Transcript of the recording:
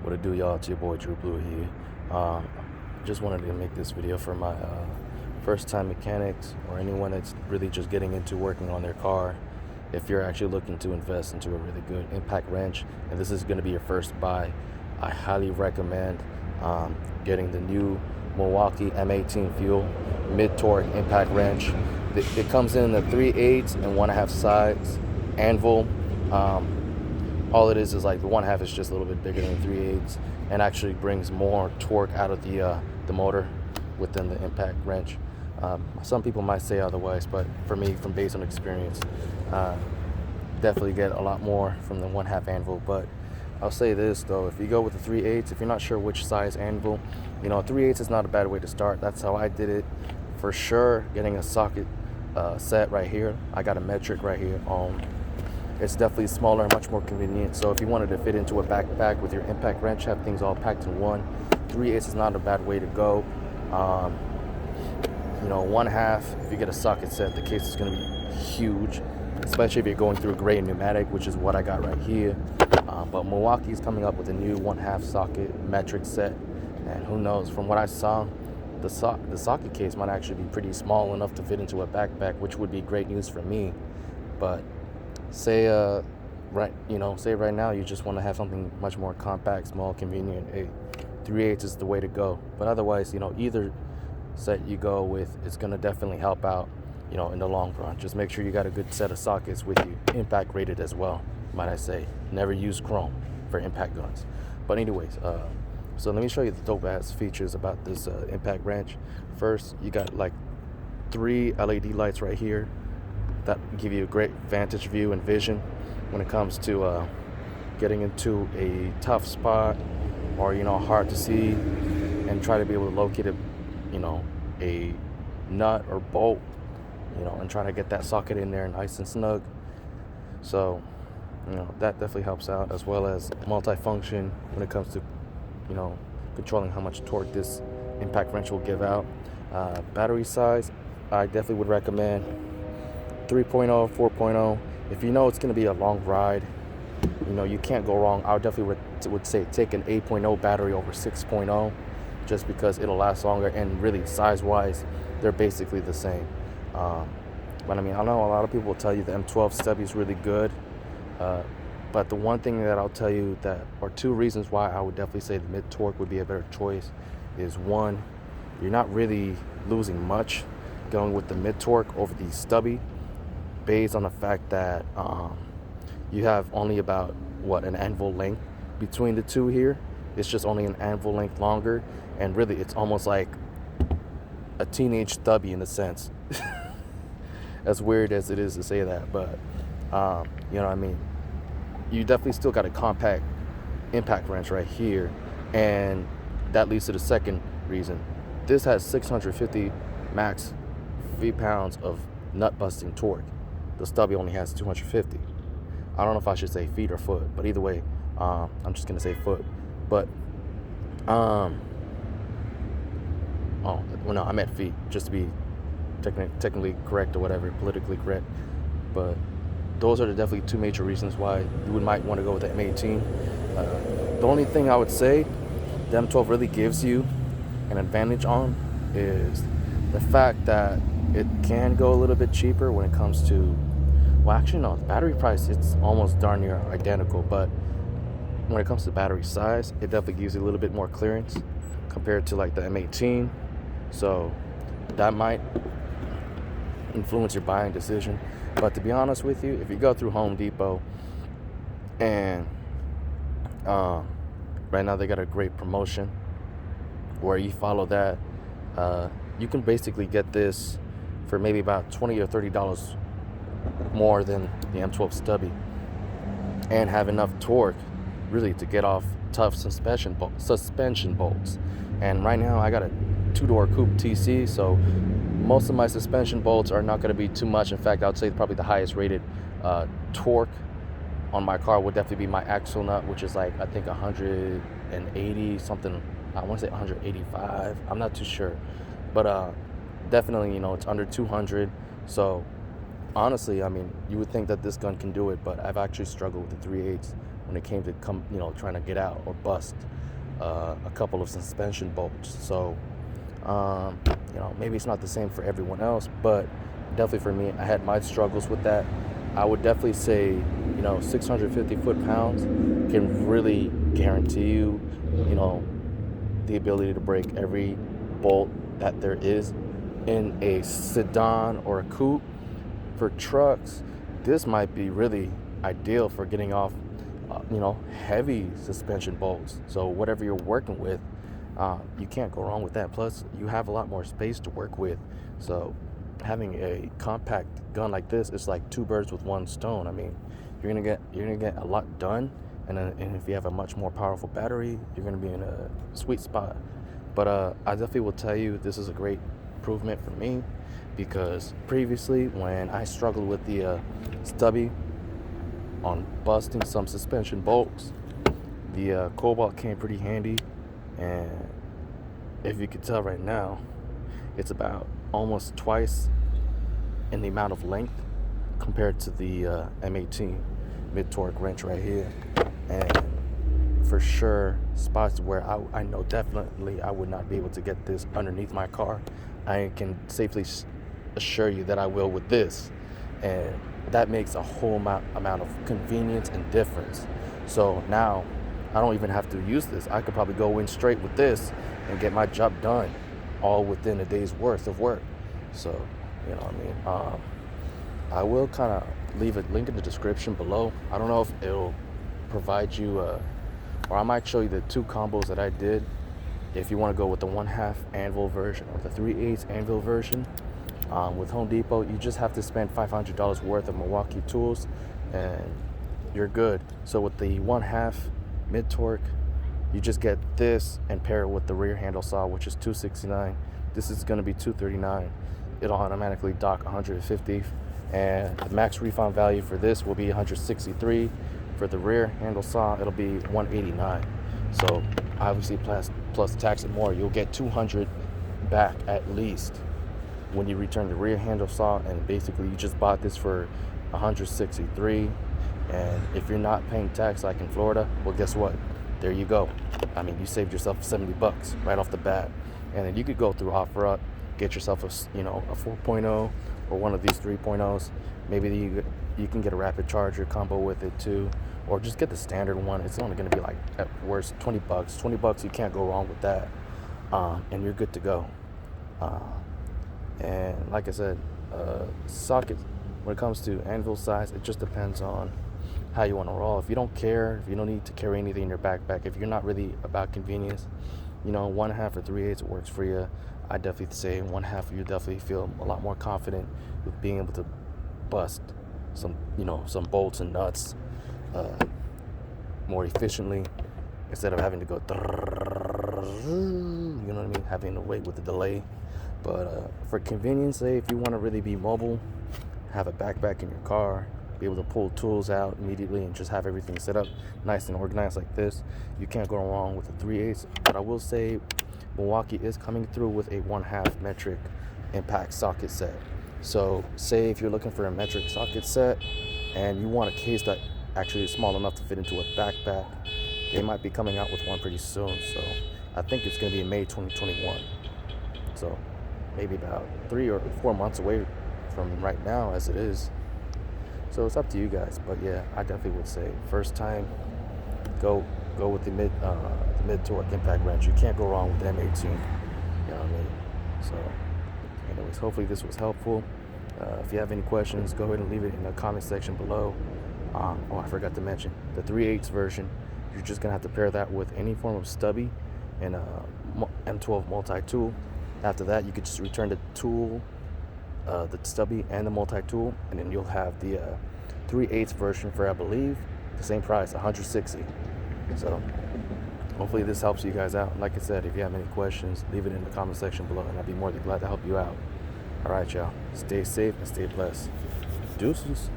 What it do, y'all? It's your boy Drew Blue here. Just wanted to make this video for my first time mechanics or anyone that's really just getting into working on their car. If you're actually looking to invest into a really good impact wrench and this is going to be your first buy, I highly recommend getting the new MILWAUKEE M18 fuel mid-torque impact wrench. It comes in the 3/8 and 1/2 size anvil. All it is like the 1/2 is just a little bit bigger than 3/8 and actually brings more torque out of the motor within the impact wrench. Some people might say otherwise, but for me, from based on experience, definitely get a lot more from the 1/2 anvil. But I'll say this though, if you go with the 3/8, if you're not sure which size anvil, 3/8 is not a bad way to start. That's how I did it. For sure, getting a socket set right here. I got a metric right here. It's definitely smaller, much more convenient. So if you wanted to fit into a backpack with your impact wrench, have things all packed in one, 3/8 is not a bad way to go. 1/2, if you get a socket set, the case is going to be huge, especially if you're going through a gray pneumatic, which is what I got right here. But MILWAUKEE is coming up with a new 1/2 socket metric set, and who knows, from what I saw, the socket case might actually be pretty small enough to fit into a backpack, which would be great news for me. But say right now you just want to have something much more compact, small, convenient, 3/8 is the way to go. But otherwise, either set you go with, it's going to definitely help out in the long run. Just make sure you got a good set of sockets with you, impact rated as well, might I say. Never use chrome for impact guns. But anyways, so let me show you the dope ass features about this impact wrench. First, you got like 3 LED lights right here that give you a great vantage view and vision when it comes to getting into a tough spot or hard to see, and try to be able to locate a nut or bolt, and try to get that socket in there nice and snug. So that definitely helps out, as well as multifunction when it comes to controlling how much torque this impact wrench will give out. Battery size, I definitely would recommend 3.0, 4.0. If it's going to be a long ride, you can't go wrong. I definitely would say take an 8.0 battery over 6.0, just because it'll last longer, and really size-wise, they're basically the same. But I mean, I know a lot of people will tell you the M12 Stubby is really good, but the one thing that I'll tell you or two reasons why I would definitely say the mid-torque would be a better choice is, one, you're not really losing much going with the mid-torque over the Stubby, based on the fact that you have only about an anvil length between the two here. It's just only an anvil length longer, and really it's almost like a teenage Stubby in a sense. As weird as it is to say that, but you know what I mean, you definitely still got a compact impact wrench right here, and that leads to the second reason. This has 650 max feet-pounds of nut busting torque. The Stubby only has 250. I don't know if I should say feet or foot, but either way, I'm just gonna say foot. But no, I meant feet, just to be technically correct or whatever, politically correct. But those are definitely two major reasons why you might want to go with the M18. The only thing I would say the M12 really gives you an advantage on is the fact that it can go a little bit cheaper when it comes to, well, actually no, the battery price, it's almost darn near identical, but when it comes to battery size, it definitely gives you a little bit more clearance compared to like the M18. So that might influence your buying decision. But to be honest with you, if you go through Home Depot, and right now they got a great promotion where you follow that, you can basically get this for maybe about $20 or $30 more than the M12 Stubby, and have enough torque really to get off tough suspension bolts. And right now I got a 2-door coupe TC, so most of my suspension bolts are not going to be too much. In fact, I would say probably the highest rated torque on my car would definitely be my axle nut, which is like, I think 180 something. I want to say 185. I'm not too sure, but definitely it's under 200. So honestly, I mean, you would think that this gun can do it, but I've actually struggled with the 3/8 when it came to trying to get out or bust a couple of suspension bolts. So maybe it's not the same for everyone else, but definitely for me, I had my struggles with that. I would definitely say 650 foot-pounds can really guarantee you the ability to break every bolt that there is in a sedan or a coupe. For trucks, this might be really ideal for getting off heavy suspension bolts. So whatever you're working with, you can't go wrong with that. Plus you have a lot more space to work with. So having a compact gun like this is like two birds with one stone. I mean, you're gonna get a lot done, and if you have a much more powerful battery, you're gonna be in a sweet spot. But I definitely will tell you, this is a great improvement for me, because previously when I struggled with the Stubby on busting some suspension bolts, the Cobalt came pretty handy. And if you could tell right now, it's about almost twice in the amount of length compared to the M18 mid-torque wrench right here. And for sure, spots where I know definitely I would not be able to get this underneath my car, I can safely assure you that I will with this. And that makes a whole amount of convenience and difference. So now I don't even have to use this. I could probably go in straight with this and get my job done all within a day's worth of work. So, I will kind of leave a link in the description below. I don't know if it'll provide you, or I might show you the two combos that I did. If you want to go with the 1/2 anvil version or the 3/8 anvil version, with Home Depot, you just have to spend $500 worth of Milwaukee tools and you're good. So with the 1/2 mid-torque, you just get this and pair it with the rear handle saw, which is $269. This is going to be $239. It'll automatically dock 150, and the max refund value for this will be $163. For the rear handle saw, it'll be $189. So obviously plus tax and more, you'll get $200 back at least when you return the rear handle saw. And basically you just bought this for $163. And if you're not paying tax like in Florida, well, guess what? There you go. I mean, you saved yourself $70 right off the bat. And then you could go through OfferUp, get yourself a 4.0 or one of these 3.0s. Maybe you can get a rapid charger combo with it too, or just get the standard one. It's only going to be like at worst $20. $20, you can't go wrong with that. And you're good to go. And like I said, socket, when it comes to anvil size, it just depends on how you want to roll. If you don't care, if you don't need to carry anything in your backpack, if you're not really about convenience, 1/2 or 3/8 works for you. I definitely say 1/2, you definitely feel a lot more confident with being able to bust some bolts and nuts more efficiently, instead of having to go, having to wait with the delay. But for convenience, say if you want to really be mobile, have a backpack in your car, be able to pull tools out immediately and just have everything set up nice and organized like this, you can't go wrong with the 3/8. But I will say Milwaukee is coming through with a 1/2 metric impact socket set. So say if you're looking for a metric socket set and you want a case that actually is small enough to fit into a backpack, they might be coming out with one pretty soon. So I think it's going to be in May 2021. So maybe about 3 or 4 months away from right now as it is. So it's up to you guys. But yeah, I definitely would say first time, go with the mid-torque impact wrench. You can't go wrong with the M18. You know what I mean? So anyways, hopefully this was helpful. If you have any questions, go ahead and leave it in the comment section below. Oh, I forgot to mention the 3/8 version. You're just gonna have to pair that with any form of stubby and a M12 multi-tool. After that, you could just return the tool, the stubby and the multi-tool, and then you'll have the 3/8 version for, I believe, the same price, $160. So hopefully this helps you guys out. Like I said, if you have any questions, leave it in the comment section below, and I'd be more than glad to help you out. All right, y'all. Stay safe and stay blessed. Deuces.